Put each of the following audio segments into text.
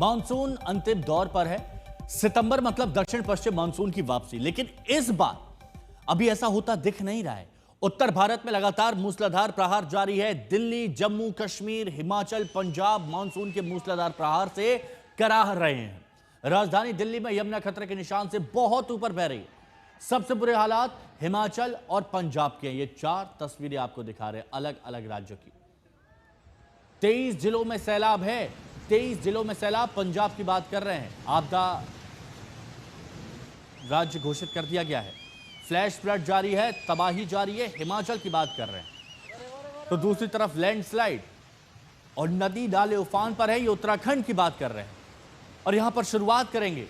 Monsoon अंतिम दौर पर है। सितंबर मतलब दक्षिण पश्चिम मानसून की वापसी, लेकिन इस बार अभी ऐसा होता दिख नहीं रहा है। उत्तर भारत में लगातार मूसलाधार प्रहार जारी है। दिल्ली, जम्मू कश्मीर, हिमाचल, पंजाब मानसून के मूसलाधार प्रहार से कराह रहे हैं। राजधानी दिल्ली में यमुना खतरे के निशान से बहुत ऊपर बह रही है। सबसे बुरे हालात हिमाचल और पंजाब के हैं। ये चार तस्वीरें आपको दिखा रहे हैं अलग अलग राज्यों की। 23 जिलों में सैलाब है। 23 जिलों में सैलाब। पंजाब की बात कर रहे हैं, आपदा राज्य घोषित कर दिया गया है। फ्लैश फ्लड जारी है, तबाही जारी है। हिमाचल की बात कर रहे हैं तो दूसरी तरफ लैंडस्लाइड और नदी नाले उफान पर है। ये उत्तराखंड की बात कर रहे हैं और यहां पर शुरुआत करेंगे।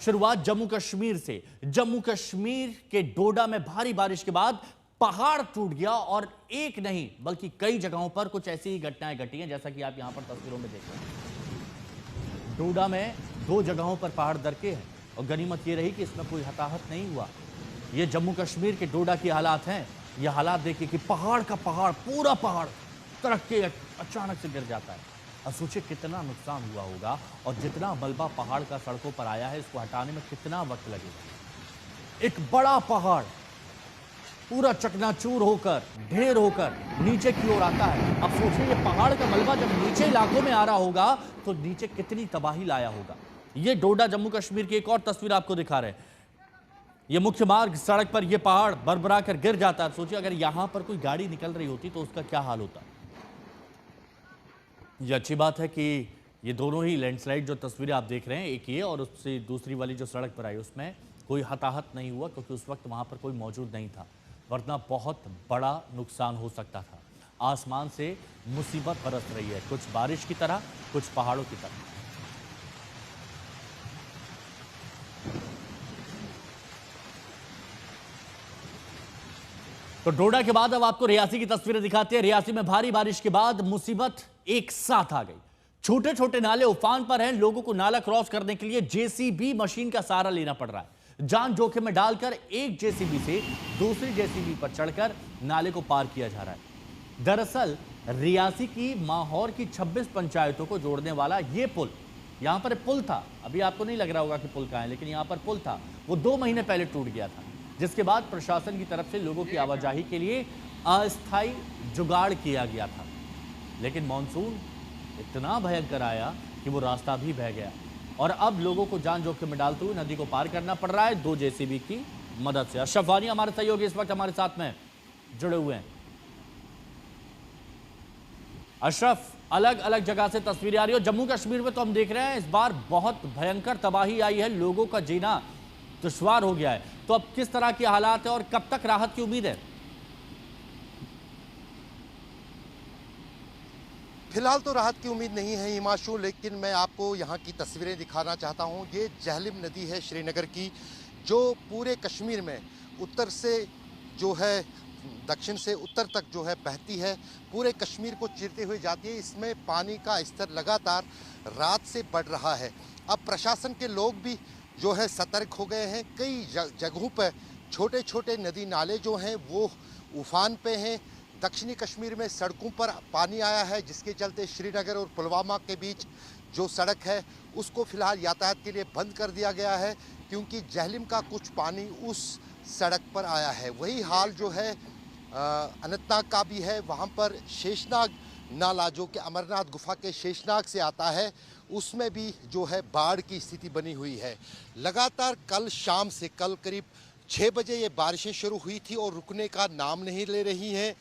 शुरुआत जम्मू कश्मीर से। जम्मू कश्मीर के डोडा में भारी बारिश के बाद पहाड़ टूट गया और एक नहीं बल्कि कई जगहों पर कुछ ऐसी ही घटनाएं घटी हैं, जैसा कि आप यहां पर तस्वीरों में देख रहे हैं। डोडा में 2 जगहों पर पहाड़ दरके हैं और गनीमत यह रही कि इसमें कोई हताहत नहीं हुआ। ये जम्मू कश्मीर के डोडा के हालात हैं। ये हालात देखिए कि पहाड़ का पहाड़, पूरा पहाड़ तरक के अचानक से गिर जाता है। अब सोचिए कितना नुकसान हुआ होगा और जितना मलबा पहाड़ का सड़कों पर आया है, इसको हटाने में कितना वक्त लगेगा। एक बड़ा पहाड़ पूरा चकनाचूर होकर, ढेर होकर नीचे की ओर आता है। अब सोचिए ये पहाड़ का मलबा जब नीचे इलाकों में आ रहा होगा तो नीचे कितनी तबाही लाया होगा। ये डोडा जम्मू कश्मीर की एक और तस्वीर आपको दिखा रहे हैं। ये मुख्य मार्ग सड़क पर ये पहाड़ बरबरा कर गिर जाता है। सोचिए अगर यहां पर कोई गाड़ी निकल रही होती तो उसका क्या हाल होता। ये अच्छी बात है कि ये दोनों ही लैंडस्लाइड जो तस्वीरें आप देख रहे हैं, एक ये और उससे दूसरी वाली जो सड़क पर आई, उसमें कोई हताहत नहीं हुआ क्योंकि उस वक्त वहां पर कोई मौजूद नहीं था, वरना बहुत बड़ा नुकसान हो सकता था। आसमान से मुसीबत बरस रही है, कुछ बारिश की तरह, कुछ पहाड़ों की तरह। तो डोडा के बाद अब आपको रियासी की तस्वीरें दिखाते हैं। रियासी में भारी बारिश के बाद मुसीबत एक साथ आ गई। छोटे छोटे नाले उफान पर हैं। लोगों को नाला क्रॉस करने के लिए जेसीबी मशीन का सहारा लेना पड़ रहा है। जान जोखिम में डालकर एक जेसीबी से दूसरी जेसीबी पर चढ़कर नाले को पार किया जा रहा है। दरअसल रियासी की माहौर की 26 पंचायतों को जोड़ने वाला यह पुल, यहां पर पुल था, अभी आपको नहीं लग रहा होगा कि पुल कहां है, लेकिन यहां पर पुल था, वो 2 महीने पहले टूट गया था, जिसके बाद प्रशासन की तरफ से लोगों की आवाजाही के लिए अस्थायी जुगाड़ किया गया था। लेकिन मॉनसून इतना भयंकर आया कि वो रास्ता भी बह गया और अब लोगों को जान जोखिम में डालते हुए नदी को पार करना पड़ रहा है 2 जेसीबी की मदद से। अशरफ वानी हमारे सहयोगी इस वक्त हमारे साथ में जुड़े हुए हैं। अशरफ, अलग अलग जगह से तस्वीरें आ रही हो। जम्मू कश्मीर में तो हम देख रहे हैं इस बार बहुत भयंकर तबाही आई है, लोगों का जीना दुश्वार हो गया है। तो अब किस तरह के हालात है और कब तक राहत की उम्मीद है? फिलहाल तो राहत की उम्मीद नहीं है हिमांशु, लेकिन मैं आपको यहाँ की तस्वीरें दिखाना चाहता हूँ। ये झेलम नदी है श्रीनगर की, जो पूरे कश्मीर में उत्तर से जो है दक्षिण से उत्तर तक जो है बहती है, पूरे कश्मीर को चीरते हुए जाती है। इसमें पानी का स्तर लगातार रात से बढ़ रहा है। अब प्रशासन के लोग भी जो है सतर्क हो गए हैं। कई जगहों पर छोटे छोटे नदी नाले जो हैं वो उफान पे हैं। दक्षिणी कश्मीर में सड़कों पर पानी आया है, जिसके चलते श्रीनगर और पुलवामा के बीच जो सड़क है उसको फिलहाल यातायात के लिए बंद कर दिया गया है, क्योंकि झेलम का कुछ पानी उस सड़क पर आया है। वही हाल जो है अनंतनाग का भी है। वहाँ पर शेषनाग नाला जो कि अमरनाथ गुफा के शेषनाग से आता है, उसमें भी जो है बाढ़ की स्थिति बनी हुई है। लगातार कल शाम से, कल करीब 6 बजे ये बारिशें शुरू हुई थी और रुकने का नाम नहीं ले रही हैं।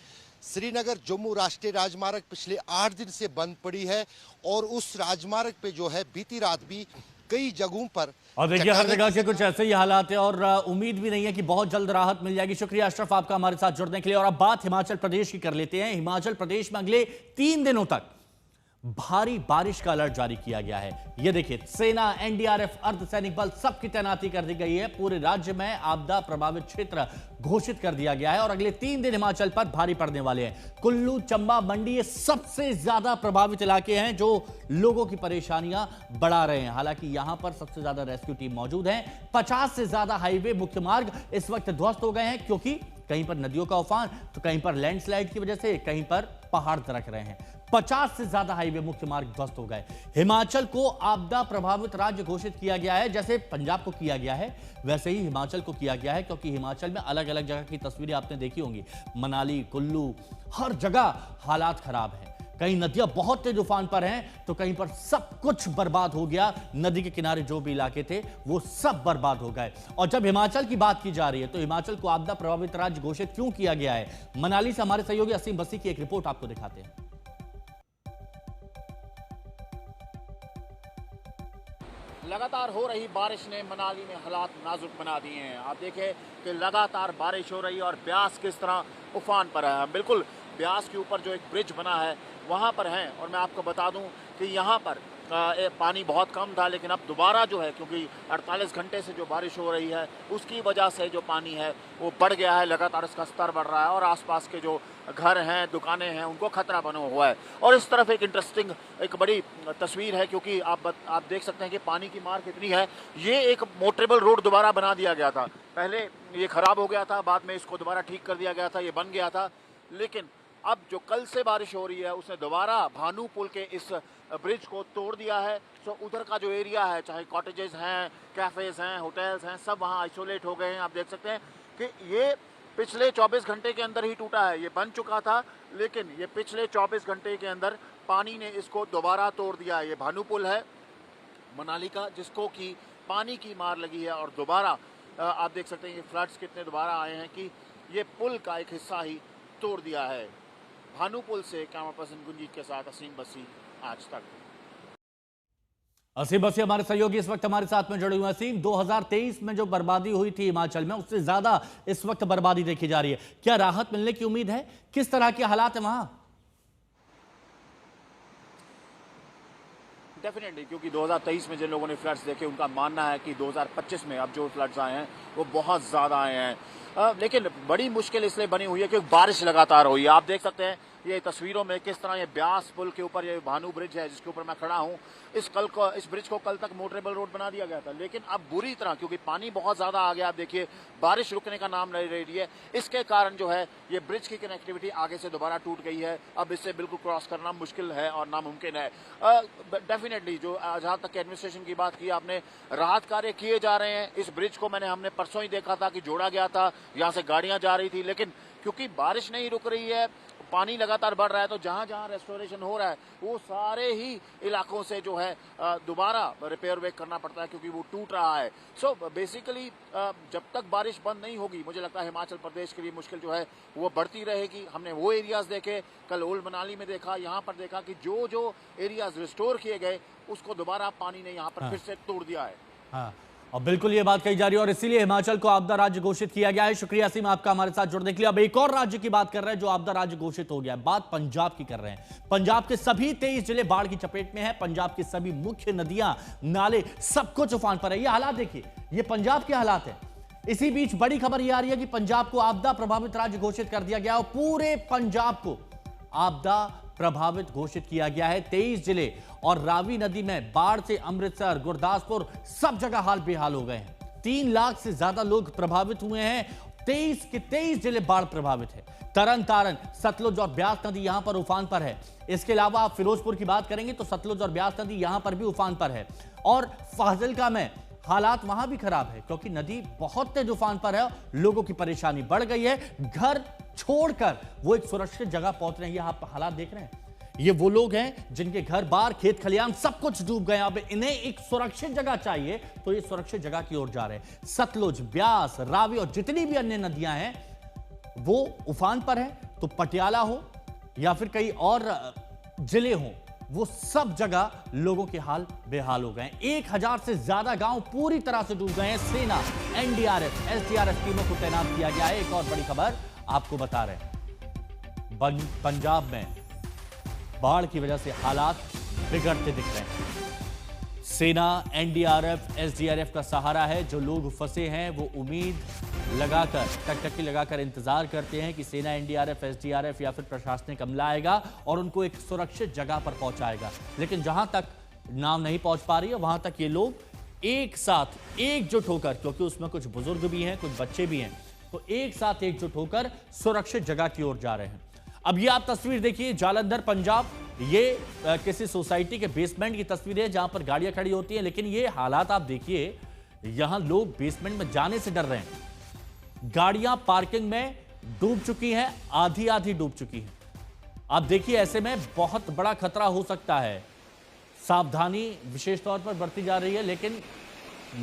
श्रीनगर जम्मू राष्ट्रीय राजमार्ग पिछले 8 दिन से बंद पड़ी है और उस राजमार्ग पे जो है बीती रात भी कई जगहों पर, और देखिए हर जगह के कुछ ऐसे ही हालात है और उम्मीद भी नहीं है कि बहुत जल्द राहत मिल जाएगी। शुक्रिया अशरफ आपका हमारे साथ जुड़ने के लिए। और अब बात हिमाचल प्रदेश की कर लेते हैं। हिमाचल प्रदेश में अगले 3 दिनों तक भारी बारिश का अलर्ट जारी किया गया है। यह देखिए, सेना, एनडीआरएफ, अर्धसैनिक बल सबकी तैनाती कर दी गई है। पूरे राज्य में आपदा प्रभावित क्षेत्र घोषित कर दिया गया है और अगले 3 दिन हिमाचल पर भारी पड़ने वाले हैं। कुल्लू, चंबा, मंडी ये सबसे ज्यादा प्रभावित इलाके हैं जो लोगों की परेशानियां बढ़ा रहे हैं। हालांकि यहां पर सबसे ज्यादा रेस्क्यू टीम मौजूद है। 50 से ज्यादा हाईवे, मुख्य मार्ग इस वक्त ध्वस्त हो गए हैं, क्योंकि कहीं पर नदियों का उफान तो कहीं पर लैंडस्लाइड की वजह से, कहीं पर पहाड़ दरक रहे हैं। 50 से ज्यादा हाईवे मुख्य मार्ग ध्वस्त हो गए। हिमाचल को आपदा प्रभावित राज्य घोषित किया गया है। जैसे पंजाब को किया गया है वैसे ही हिमाचल को किया गया है, क्योंकि हिमाचल में अलग अलग जगह की तस्वीरें आपने देखी होंगी। मनाली, कुल्लू, हर जगह हालात खराब हैं। कहीं नदियां बहुत तेज उफान पर हैं तो कहीं पर सब कुछ बर्बाद हो गया। नदी के किनारे जो भी इलाके थे वो सब बर्बाद हो गए। और जब हिमाचल की बात की जा रही है तो हिमाचल को आपदा प्रभावित राज्य घोषित क्यों किया गया है, मनाली से हमारे सहयोगी असीम बसी की एक रिपोर्ट आपको दिखाते हैं। लगातार हो रही बारिश ने मनाली में हालात नाजुक बना दिए हैं। आप देखें कि लगातार बारिश हो रही है और ब्यास किस तरह उफान पर है। हम बिल्कुल ब्यास के ऊपर जो एक ब्रिज बना है वहाँ पर हैं और मैं आपको बता दूं कि यहाँ पर पानी बहुत कम था, लेकिन अब दोबारा जो है, क्योंकि 48 घंटे से जो बारिश हो रही है उसकी वजह से जो पानी है वो बढ़ गया है। लगातार इसका स्तर बढ़ रहा है और आसपास के जो घर हैं, दुकानें हैं, उनको खतरा बना हुआ है। और इस तरफ एक इंटरेस्टिंग, एक बड़ी तस्वीर है, क्योंकि आप देख सकते हैं कि पानी की मार कितनी है। ये एक मोटरेबल रोड दोबारा बना दिया गया था। पहले ये खराब हो गया था, बाद में इसको दोबारा ठीक कर दिया गया था, ये बन गया था। लेकिन अब जो कल से बारिश हो रही है उसने दोबारा भानू पुल के इस ब्रिज को तोड़ दिया है। सो उधर का जो एरिया है, चाहे कॉटेजेस हैं, कैफेज हैं, होटल्स हैं, सब वहाँ आइसोलेट हो गए हैं। आप देख सकते हैं कि ये पिछले 24 घंटे के अंदर ही टूटा है। ये बन चुका था, लेकिन ये पिछले 24 घंटे के अंदर पानी ने इसको दोबारा तोड़ दिया है। ये भानू पुल है मनाली का, जिसको कि पानी की मार लगी है और दोबारा आप देख सकते हैं ये फ्लड्स कितने दोबारा आए हैं कि ये पुल का एक हिस्सा ही तोड़ दिया है। भानू पुल से कैमरा पर्सन गुंजीत के साथ असीम बसी, आज तक। असीम बसी हमारे सहयोगी इस वक्त हमारे साथ में जुड़े हुए हैं। असीम, 2023 में जो बर्बादी हुई थी हिमाचल में, उससे ज्यादा इस वक्त बर्बादी देखी जा रही है। क्या राहत मिलने की उम्मीद है? किस तरह के हालात है वहां? डेफिनेटली, क्योंकि 2023 में जिन लोगों ने फ्लड्स देखे उनका मानना है कि 2025 में अब जो फ्लड्स आए हैं वो बहुत ज़्यादा आए हैं। लेकिन बड़ी मुश्किल इसलिए बनी हुई है क्योंकि बारिश लगातार हुई है। आप देख सकते हैं ये तस्वीरों में किस तरह ये ब्यास पुल के ऊपर ये भानू ब्रिज है जिसके ऊपर मैं खड़ा हूँ। इस ब्रिज को कल तक मोटरेबल रोड बना दिया गया था, लेकिन अब बुरी तरह, क्योंकि पानी बहुत ज़्यादा आ गया, आप देखिए बारिश रुकने का नाम नहीं ले रही है। इसके कारण जो है ये ब्रिज की कनेक्टिविटी आगे से दोबारा टूट गई है। अब इससे बिल्कुल क्रॉस करना मुश्किल है और नामुमकिन है। डेफिनेटली जो जहाँ तक एडमिनिस्ट्रेशन की बात की आपने, राहत कार्य किए जा रहे हैं। इस ब्रिज को हमने परसों ही देखा था कि जोड़ा गया था, यहाँ से गाड़ियाँ जा रही थी, लेकिन क्योंकि बारिश नहीं रुक रही है, पानी लगातार बढ़ रहा है, तो जहां जहां रेस्टोरेशन हो रहा है वो सारे ही इलाकों से जो है दोबारा रिपेयर वर्क करना पड़ता है क्योंकि वो टूट रहा है। सो बेसिकली जब तक बारिश बंद नहीं होगी, मुझे लगता है हिमाचल प्रदेश के लिए मुश्किल जो है वो बढ़ती रहेगी। हमने वो एरियाज देखे, कल ओल्ड मनाली में देखा, यहाँ पर देखा कि जो जो एरियाज रिस्टोर किए गए उसको दोबारा पानी ने यहाँ पर फिर से तोड़ दिया है। हाँ, और बिल्कुल ये बात कही जा रही है और इसीलिए हिमाचल को आपदा राज्य घोषित किया गया है। शुक्रिया असीम आपका हमारे साथ जुड़ने के लिए। अब एक और राज्य की बात कर रहे हैं जो आपदा राज्य घोषित हो गया है। बात पंजाब की कर रहे हैं। पंजाब के सभी 23 जिले बाढ़ की चपेट में है। पंजाब की सभी मुख्य नदियां, नाले, सब कुछ उफान पर है। ये हालात देखिए, ये पंजाब के हालात है। इसी बीच बड़ी खबर यह आ रही है कि पंजाब को आपदा प्रभावित राज्य घोषित कर दिया गया और पूरे पंजाब को आपदा प्रभावित घोषित किया गया है। 23 जिले और रावी नदी में बाढ़ से अमृतसर, गुरदासपुर, सब जगह हाल बेहाल हो गए हैं। 3 लाख से ज्यादा लोग प्रभावित हुए हैं। 23 के 23 जिले बाढ़ प्रभावित है। तरन तारन, सतलुज और ब्यास नदी यहां पर उफान पर है। इसके अलावा आप फिरोजपुर की बात करेंगे तो सतलुज और ब्यास नदी यहां पर भी उफान पर है। और फाजिल्का में हालात वहां भी खराब है क्योंकि नदी बहुत तेज उफान पर है। लोगों की परेशानी बढ़ गई है। घर छोड़कर वो एक सुरक्षित जगह पहुंच रहे हैं। आप हालात देख रहे हैं, ये वो लोग हैं जिनके घर बार, खेत खलियान सब कुछ डूब गए। अब इन्हें एक सुरक्षित जगह चाहिए तो ये सुरक्षित जगह की ओर जा रहे हैं। सतलुज, ब्यास, रावी और जितनी भी अन्य नदियां हैं वो उफान पर है। तो पटियाला हो या फिर कई और जिले हों, वो सब जगह लोगों के हाल बेहाल हो गए। 1000 से ज्यादा गांव पूरी तरह से डूब गए हैं। सेना, एनडीआरएफ, एसडीआरएफ टीमों को तैनात किया गया है। एक और बड़ी खबर आपको बता रहे हैं, पंजाब में बाढ़ की वजह से हालात बिगड़ते दिख रहे हैं। सेना, एनडीआरएफ, एसडीआरएफ का सहारा है। जो लोग फंसे हैं वो उम्मीद लगाकर, टकटकी लगाकर इंतजार करते हैं कि सेना, एनडीआरएफ, एसडीआरएफ या फिर प्रशासनिक अमला आएगा और उनको एक सुरक्षित जगह पर पहुंचाएगा। लेकिन जहां तक नाव नहीं पहुंच पा रही है वहां तक ये लोग एक साथ एकजुट होकर, क्योंकि उसमें कुछ बुजुर्ग भी हैं, कुछ बच्चे भी हैं, तो एक साथ एकजुट होकर सुरक्षित जगह की ओर जा रहे हैं। अब ये आप तस्वीर देखिए, जालंधर पंजाब, ये किसी सोसाइटी के बेसमेंट की तस्वीर है जहां पर गाड़ियां खड़ी होती हैं, लेकिन ये हालात आप देखिए, यहां लोग बेसमेंट में जाने से डर रहे हैं। गाड़ियां पार्किंग में डूब चुकी हैं, आधी आधी डूब चुकी हैं। आप देखिए, ऐसे में बहुत बड़ा खतरा हो सकता है। सावधानी विशेष तौर पर बरती जा रही है, लेकिन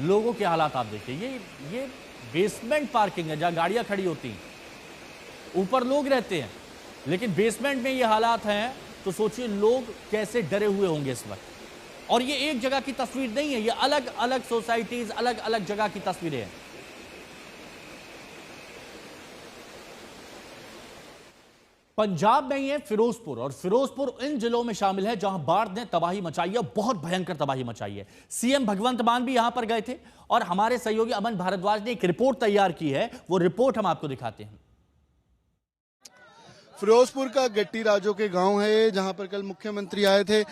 लोगों के हालात आप देखिए। ये बेसमेंट पार्किंग है जहां गाड़ियां खड़ी होती हैं, ऊपर लोग रहते हैं, लेकिन बेसमेंट में ये हालात हैं, तो सोचिए लोग कैसे डरे हुए होंगे इस वक्त। और ये एक जगह की तस्वीर नहीं है, ये अलग अलग सोसाइटीज, अलग अलग जगह की तस्वीरें हैं। पंजाब में ही है फिरोजपुर, और फिरोजपुर इन जिलों में शामिल है जहां बाढ़ ने तबाही मचाई है, बहुत भयंकर तबाही मचाई है। सीएम भगवंत मान भी यहां पर गए थे, और हमारे सहयोगी अमन भारद्वाज ने एक रिपोर्ट तैयार की है, वो रिपोर्ट हम आपको दिखाते हैं। फिरोजपुर का गट्टी राजो के गांव है, जहां पर कल मुख्यमंत्री आए थे।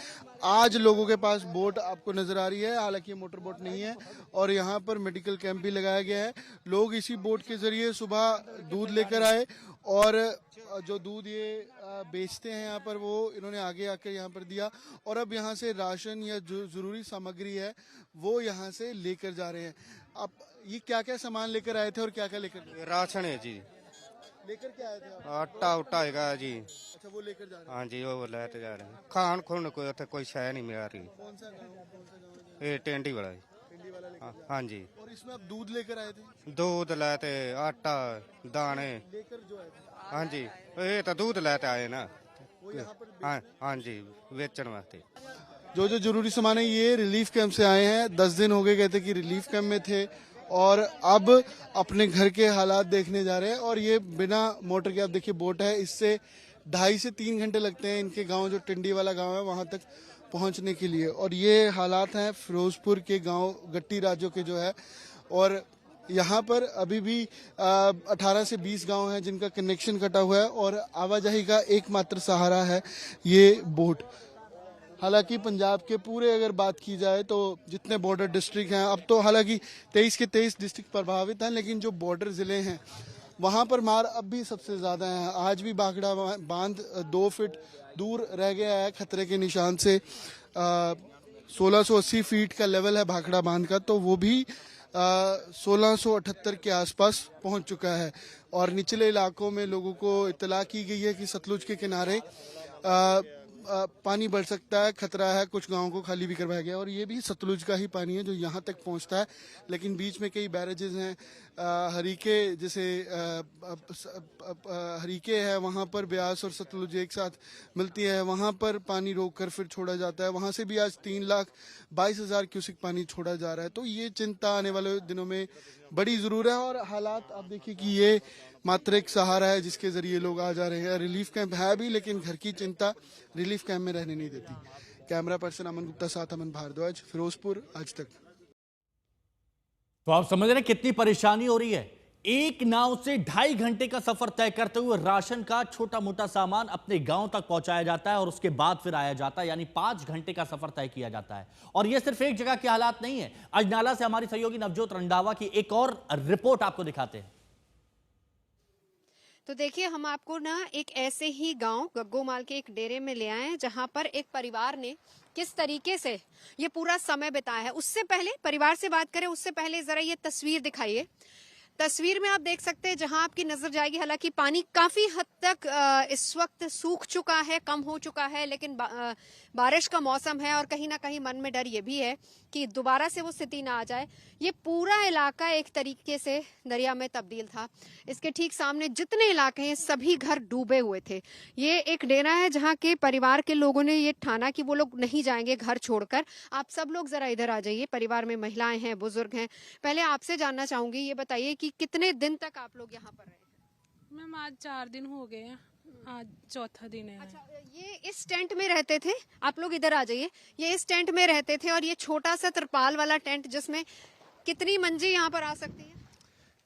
आज लोगों के पास बोट आपको नजर आ रही है, हालांकि मोटर बोट नहीं है, और यहां पर मेडिकल कैंप भी लगाया गया है। लोग इसी बोट के जरिए सुबह दूध लेकर आए, और जो दूध ये बेचते हैं यहाँ पर, वो इन्होंने आगे आकर यहाँ पर दिया, और अब यहाँ से राशन या जो जरूरी सामग्री है वो यहाँ से लेकर जा रहे हैं। अब ये क्या क्या सामान लेकर आए थे और क्या क्या लेकर राशन है जी, लेकर क्या आए थे आप? आटा उटा है जी। अच्छा, वो लेकर जा रहे हैं। हाँ जी, वो लेते जा रहे हैं। खान खुन कोई उत्थे कोई शय नहीं मिल रही। कौन सा गाँव है? ये टेंडी वाला जी। भिंडी वाला लेकर जा रहे हाँ जी, हैं। और इसमें आप दूध लेकर आए थे? दूध लेते, आटा दाने। लेकर जो आए थे हाँ जी, ये तो दूध लेते आए ना। वो यहाँ पर हाँ जी, बेचने वास्ते। जो जो जरूरी सामान है, ये रिलीफ कैंप से आए हैं। 10 दिन हो गए, कहते कि रिलीफ कैंप में थे, और अब अपने घर के हालात देखने जा रहे हैं। और ये बिना मोटर के, आप देखिए बोट है, इससे 2.5 से 3 घंटे लगते हैं इनके गांव, जो टिंडी वाला गांव है, वहां तक पहुंचने के लिए। और ये हालात हैं फिरोजपुर के गांव गट्टी राजो के जो है। और यहाँ पर अभी भी 18 से 20 गांव हैं जिनका कनेक्शन कटा हुआ है, और आवाजाही का एकमात्र सहारा है ये बोट। हालांकि पंजाब के पूरे अगर बात की जाए तो जितने बॉर्डर डिस्ट्रिक्ट हैं, अब तो हालांकि 23 के 23 डिस्ट्रिक्ट प्रभावित हैं, लेकिन जो बॉर्डर ज़िले हैं वहाँ पर मार अब भी सबसे ज़्यादा है। आज भी भाखड़ा बांध 2 फीट दूर रह गया है खतरे के निशान से। 1680 फीट का लेवल है भाखड़ा बांध का, तो वो भी 1678 के आसपास पहुंच चुका है। और निचले इलाकों में लोगों को इत्तला की गई है कि सतलुज के किनारे पानी बढ़ सकता है, खतरा है। कुछ गांवों को खाली भी करवाया गया, और ये भी सतलुज का ही पानी है जो यहाँ तक पहुँचता है। लेकिन बीच में कई बैरेजेस हैं, हरीके जैसे हरीके है, वहाँ पर ब्यास और सतलुज एक साथ मिलती है, वहाँ पर पानी रोक कर फिर छोड़ा जाता है। वहाँ से भी आज 3,22,000 क्यूसिक पानी छोड़ा जा रहा है। तो ये चिंता आने वाले दिनों में बड़ी जरूर है। और हालात आप देखिए कि ये मात्र एक सहारा है जिसके जरिए लोग आ जा रहे हैं। रिलीफ कैंप है भी, लेकिन घर की चिंता रिलीफ कैंप में रहने नहीं देती। कैमरा पर्सन अमन गुप्ता साथ अमन भारद्वाज, फिरोजपुर, आज तक। तो आप समझ रहे हैं कितनी परेशानी हो रही है। एक नाव से 2.5 घंटे का सफर तय करते हुए राशन का छोटा मोटा सामान अपने गांव तक पहुंचाया जाता है, और उसके बाद फिर आया जाता है, यानी 5 घंटे का सफर तय किया जाता है। और यह सिर्फ एक जगह के हालात नहीं है। अजनाला से हमारी सहयोगी नवजोत रंधावा की एक और रिपोर्ट आपको दिखाते हैं। तो देखिए, हम आपको ना एक ऐसे ही गांव गग्गोमाल के एक डेरे में ले आए हैं, जहां पर एक परिवार ने किस तरीके से ये पूरा समय बिताया है। उससे पहले परिवार से बात करें, उससे पहले जरा ये तस्वीर दिखाइए। तस्वीर में आप देख सकते हैं, जहां आपकी नजर जाएगी, हालांकि पानी काफी हद तक इस वक्त सूख चुका है, कम हो चुका है, लेकिन बारिश का मौसम है, और कहीं ना कहीं मन में डर ये भी है कि दोबारा से वो स्थिति ना आ जाए। ये पूरा इलाका एक तरीके से दरिया में तब्दील था। इसके ठीक सामने जितने इलाके हैं, सभी घर डूबे हुए थे। ये एक डेरा है जहाँ के परिवार के लोगों ने ये ठाना कि वो लोग नहीं जाएंगे घर छोड़कर। आप सब लोग जरा इधर आ जाइए। परिवार में महिलाएं हैं, बुजुर्ग हैं। पहले आपसे जानना चाहूंगी, ये बताइए कि कितने दिन तक आप लोग यहाँ पर रहे? मैम आज 4 दिन हो गए हैं, आज चौथा दिन है। अच्छा, ये इस टेंट में रहते थे? आप लोग इधर आ जाइए। ये इस टेंट में रहते थे, और ये छोटा सा तिरपाल वाला टेंट, जिसमें कितनी मंजी यहाँ पर आ सकती है?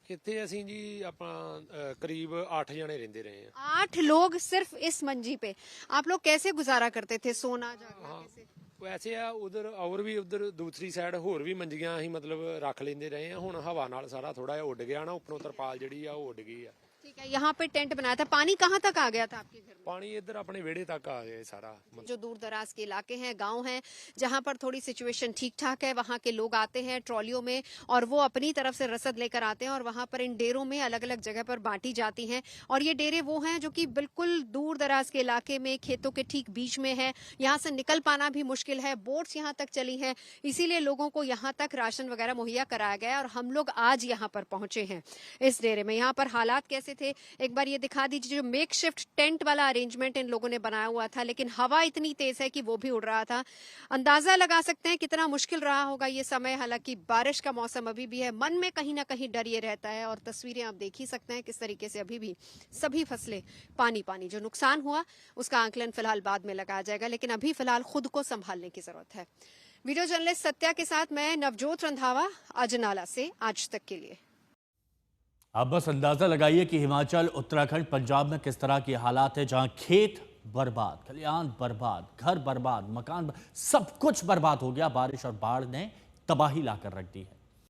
कितने ਅਸੀਂ जी अपना करीब 8 जने रहते रहे हैं। 8 लोग सिर्फ इस मंजी पे। आप लोग कैसे गुजारा करते थे, सोना जागना कैसे? वैसे आ उधर और भी उधर दूसरी साइड होर भी मंजियां ਅਸੀਂ मतलब ਰੱਖ ਲੈਂਦੇ ਰਹੇ ਆ। ਹੁਣ ਹਵਾ ਨਾਲ ਸਾਰਾ ਥੋੜਾ ਜਿਹਾ ਉੱਡ ਗਿਆ ਨਾ, ਉੱਪਰੋਂ ਤਰਪਾਲ ਜਿਹੜੀ ਆ ਉਹ ਉੱਡ ਗਈ ਆ। ठीक है, यहाँ पे टेंट बनाया था, पानी कहाँ तक आ गया था आपके घर में? पानी इधर अपने वेड़े तक आ गया है सारा। जो दूर दराज के इलाके हैं, गांव हैं, जहां पर थोड़ी सिचुएशन ठीक ठाक है, वहां के लोग आते हैं ट्रॉलियों में और वो अपनी तरफ से रसद लेकर आते हैं और वहां पर इन डेरों में अलग अलग जगह पर बांटी जाती हैं। और ये डेरे वो हैं जो कि बिल्कुल दूर दराज के इलाके में, खेतों के ठीक बीच में है, यहाँ से निकल पाना भी मुश्किल है, बोट्स यहाँ तक चली हैं, इसीलिए लोगों को यहाँ तक राशन वगैरह मुहैया कराया गया है। और हम लोग आज यहाँ पर पहुंचे हैं इस डेरे में। यहाँ पर हालात कैसे थे एक बार ये दिखा दीजिए। जो मेकशिफ्ट टेंट वाला अरेंजमेंट इन लोगों ने बनाया हुआ था, लेकिन हवा इतनी तेज है कि वो भी उड़ रहा था। अंदाजा लगा सकते हैं कितना मुश्किल रहा होगा ये समय। हालांकि बारिश का मौसम अभी भी है, मन में कहीं ना कहीं डर ये रहता है। और तस्वीरें आप देख ही सकते हैं किस तरीके से अभी भी सभी फसलें पानी पानी। जो नुकसान हुआ उसका आंकलन फिलहाल बाद में लगाया जाएगा, लेकिन अभी फिलहाल खुद को संभालने की जरूरत है। वीडियो जर्नलिस्ट सत्या के साथ मैं नवजोत रंधावा, अजनाला से आज तक के लिए। आप बस अंदाजा लगाइए कि हिमाचल, उत्तराखंड, पंजाब में किस तरह के हालात है, जहां खेत बर्बाद, खलियान बर्बाद, घर बर्बाद, मकान सब कुछ बर्बाद हो गया। बारिश और बाढ़ ने तबाही लाकर रख दी है।